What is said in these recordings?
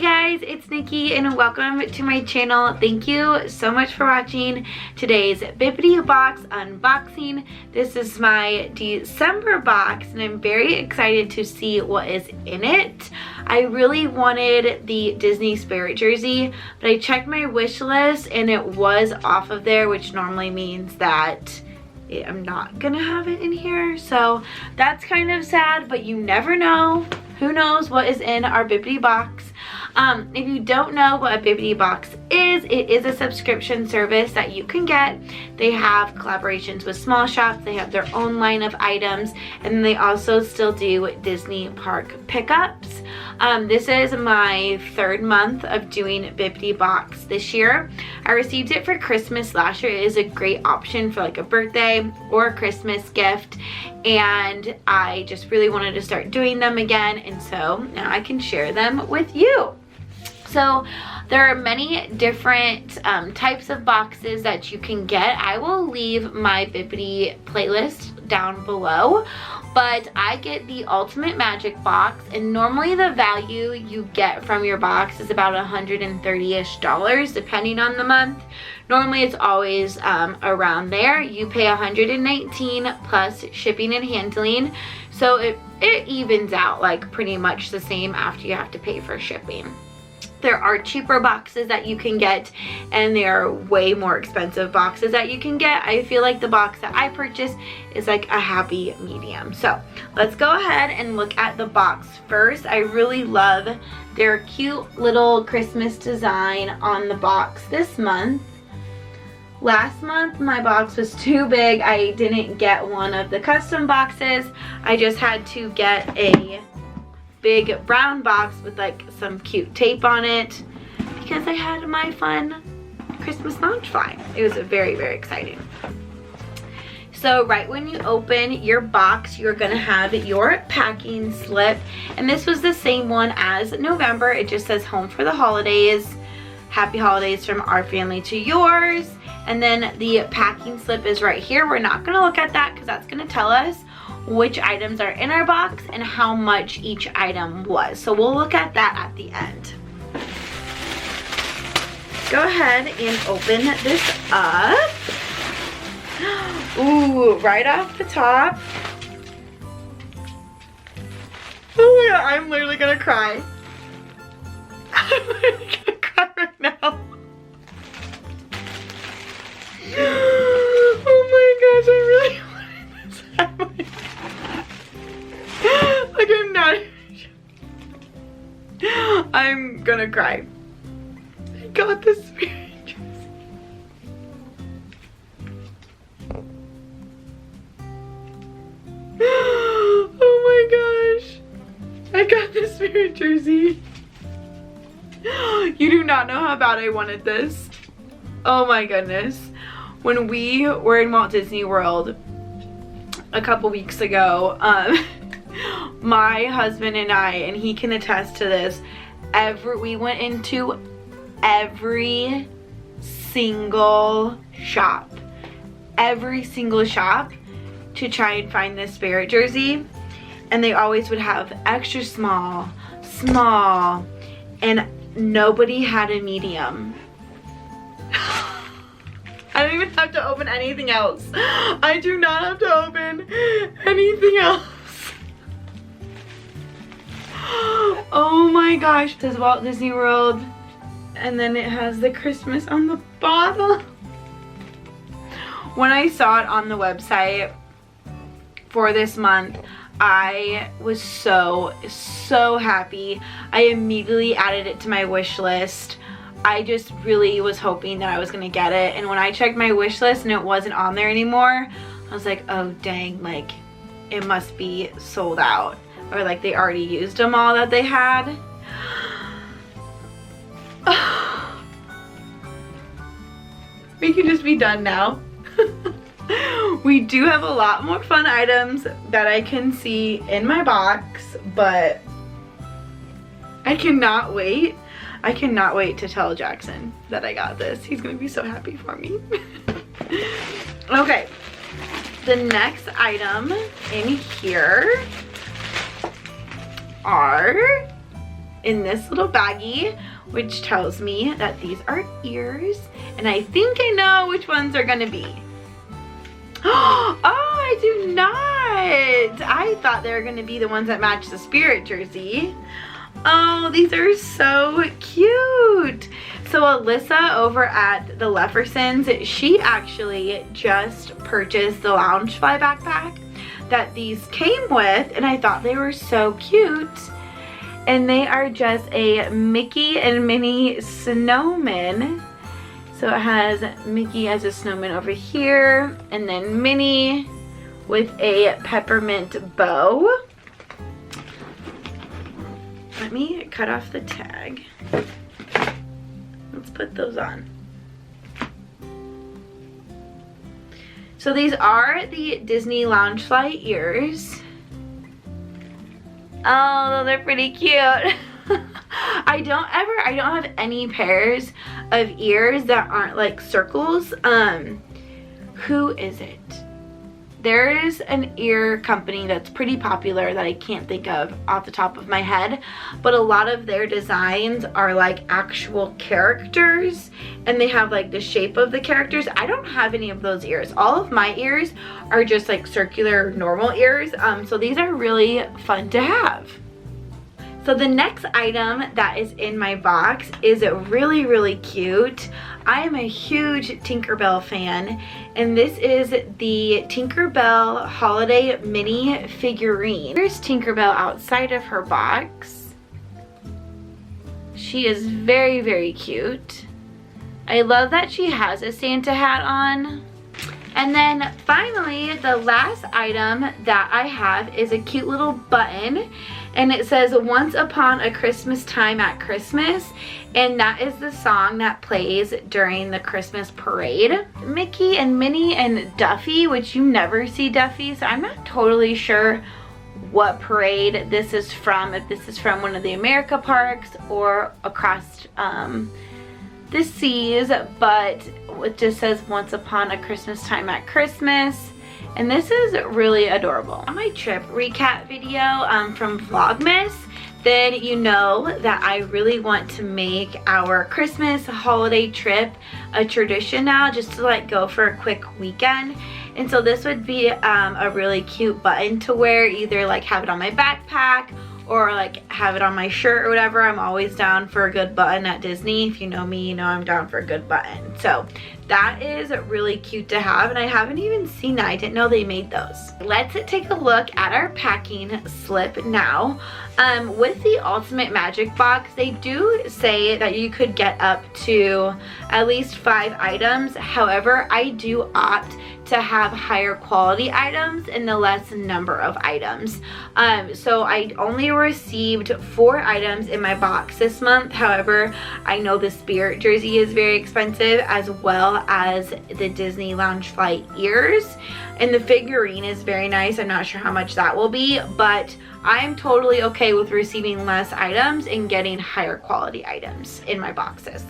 guys, it's Nikki and welcome to my channel. Thank you so much for watching today's Bibbidi box unboxing. This is my December box and I'm very excited to see what is in it. I really wanted the Disney Spirit jersey, but I checked my wish list and it was off of there, which normally means that I'm not gonna have it in here. So that's kind of sad, but you never know. Who knows what is in our Bibbidi box. If you don't know what a Bibbidi box is, it is a subscription service that you can get. They have collaborations with small shops, they have their own line of items, and they also still do Disney park pickups. This is my third month of doing Bibbidi box this year. I received it for Christmas last year. It is a great option for like a birthday or a Christmas gift, and I just really wanted to start doing them again, and so now I can share them with you. So there are many different types of boxes that you can get. I will leave my Bibbidi playlist down below, but I get the Ultimate Magic box, and normally the value you get from your box is about $130-ish depending on the month. Normally it's always around there. You pay $119 plus shipping and handling, so it evens out like pretty much the same after you have to pay for shipping. There are cheaper boxes that you can get, and there are way more expensive boxes that you can get. I feel like the box that I purchased is like a happy medium. So let's go ahead and look at the box first. I really love their cute little Christmas design on the box this month. Last month my box was too big. I didn't get one of the custom boxes. I just had to get a big brown box with like some cute tape on it because I had my fun Christmas launch fly. It was very, very exciting. So right when you open your box, you're gonna have your packing slip, and this was the same one as November. It just says home for the holidays. Happy holidays from our family to yours. And then the packing slip is right here. We're not gonna look at that because that's gonna tell us which items are in our box and how much each item was. So we'll look at that at the end. Go ahead and open this up. Ooh, right off the top. Oh my God, I'm literally gonna cry. I'm literally gonna cry right now. Oh my gosh, I really wanted this to happen. Like, I'm not even. I'm gonna cry. I got this Spirit jersey. Oh my gosh. I got this Spirit jersey. You do not know how bad I wanted this. Oh my goodness. When we were in Walt Disney World a couple weeks ago, my husband and I, and he can attest to this, we went into every single shop to try and find this Spirit jersey, and they always would have extra small, and nobody had a medium. I don't even have to open anything else. I do not have to open anything else. Oh my gosh. It says Walt Disney World, and then it has the Christmas on the bottom. When I saw it on the website for this month, I was so happy. I immediately added it to my wish list. I just really was hoping that I was gonna get it, and when I checked my wish list and it wasn't on there anymore, I was like, oh dang, like it must be sold out, or like they already used them all that they had. We can just be done now. We do have a lot more fun items that I can see in my box, but I cannot wait. I cannot wait to tell Jackson that I got this. He's gonna be so happy for me. Okay, the next item in here are in this little baggie, which tells me that these are ears, and I think I know which ones they're gonna be. Oh, I do not. I thought they were gonna be the ones that match the Spirit jersey. Oh, these are so cute. So Alyssa over at the Leffersons, she actually just purchased the Loungefly backpack that these came with, and I thought they were so cute. And they are just a Mickey and Minnie snowman. So it has Mickey as a snowman over here, and then Minnie with a peppermint bow. Let me cut off the tag. Let's put those on. So these are the Disney Loungefly ears. Oh, they're pretty cute. I don't have any pairs of ears that aren't like circles. Who is it? There is an ear company that's pretty popular that I can't think of off the top of my head, but a lot of their designs are like actual characters, and they have like the shape of the characters. I don't have any of those ears. All of my ears are just like circular normal ears, so these are really fun to have. So the next item that is in my box is really, really cute. I am a huge Tinkerbell fan, and this is the Tinkerbell Holiday Mini figurine. Here's Tinkerbell outside of her box. She is very, very cute. I love that she has a Santa hat on. And then finally, the last item that I have is a cute little button, and it says "Once Upon a Christmas Time at Christmas," and that is the song that plays during the Christmas parade. Mickey and Minnie and Duffy, which you never see Duffy, so I'm not totally sure what parade this is from, if this is from one of the America parks or across the seas, but it just says "Once Upon a Christmas Time at Christmas," and this is really adorable. On my trip recap video from Vlogmas, then you know that I really want to make our Christmas holiday trip a tradition now, just to like go for a quick weekend. And so this would be a really cute button to wear, either like have it on my backpack or like have it on my shirt or whatever. I'm always down for a good button at Disney. If you know me, you know I'm down for a good button. So that is really cute to have, and I haven't even seen that. I didn't know they made those. Let's take a look at our packing slip now. With the Ultimate Magic Box, they do say that you could get up to at least 5 items. However, I do opt to have higher quality items and the less number of items. So I only received 4 items in my box this month. However, I know the Spirit jersey is very expensive, as well as the Disney Loungefly ears, and the figurine is very nice. I'm not sure how much that will be, but I'm totally okay with receiving less items and getting higher quality items in my boxes.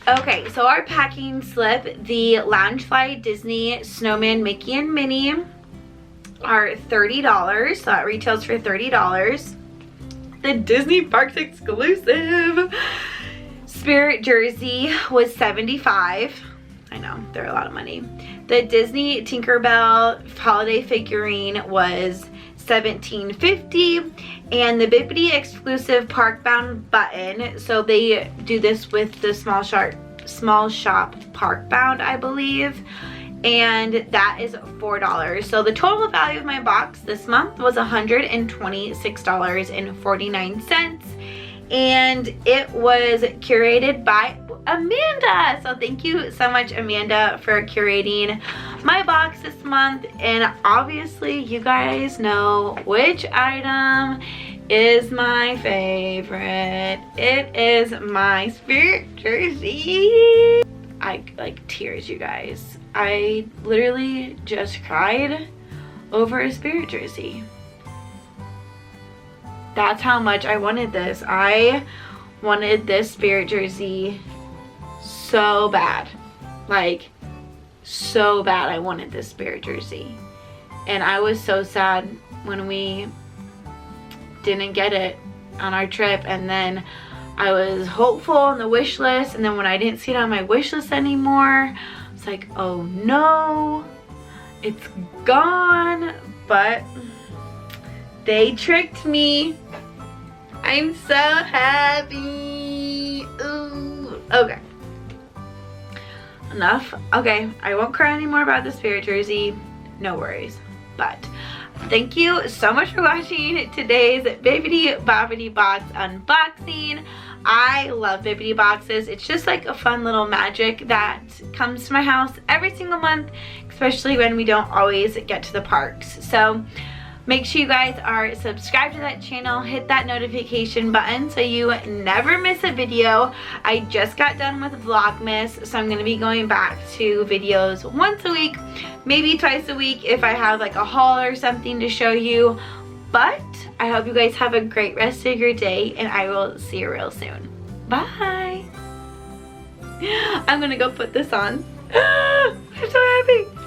Okay, so our packing slip, the Loungefly Disney Snowman Mickey and Minnie are $30, so that retails for $30. The Disney Parks exclusive Spirit jersey was $75. I know, they're a lot of money. The Disney Tinkerbell holiday figurine was $17.50, and the Bibbidi exclusive park bound button, so they do this with the small shop park bound, I believe, and that is $4. So the total value of my box this month was $126.49, and it was curated by Amanda. So thank you so much, Amanda, for curating my box this month. And obviously you guys know which item is my favorite. It is my Spirit jersey. I like tears, you guys. I literally just cried over a Spirit jersey. That's how much I wanted this. I wanted this Spirit jersey so bad. Like, so bad I wanted this Spirit jersey. And I was so sad when we didn't get it on our trip, and then I was hopeful on the wish list, and then when I didn't see it on my wish list anymore, I was like, oh no, it's gone. But they tricked me. I'm so happy. Ooh. Okay, enough. Okay, I won't cry anymore about the spirit jersey, no worries. But thank you so much for watching today's Bibbidi Bobbidi box unboxing. I love Bibbidi boxes. It's just like a fun little magic that comes to my house every single month, especially when we don't always get to the parks. So make sure you guys are subscribed to that channel, hit that notification button so you never miss a video. I just got done with Vlogmas, so I'm going to be going back to videos once a week, maybe twice a week if I have like a haul or something to show you. But I hope you guys have a great rest of your day, and I will see you real soon. Bye! I'm going to go put this on. I'm so happy!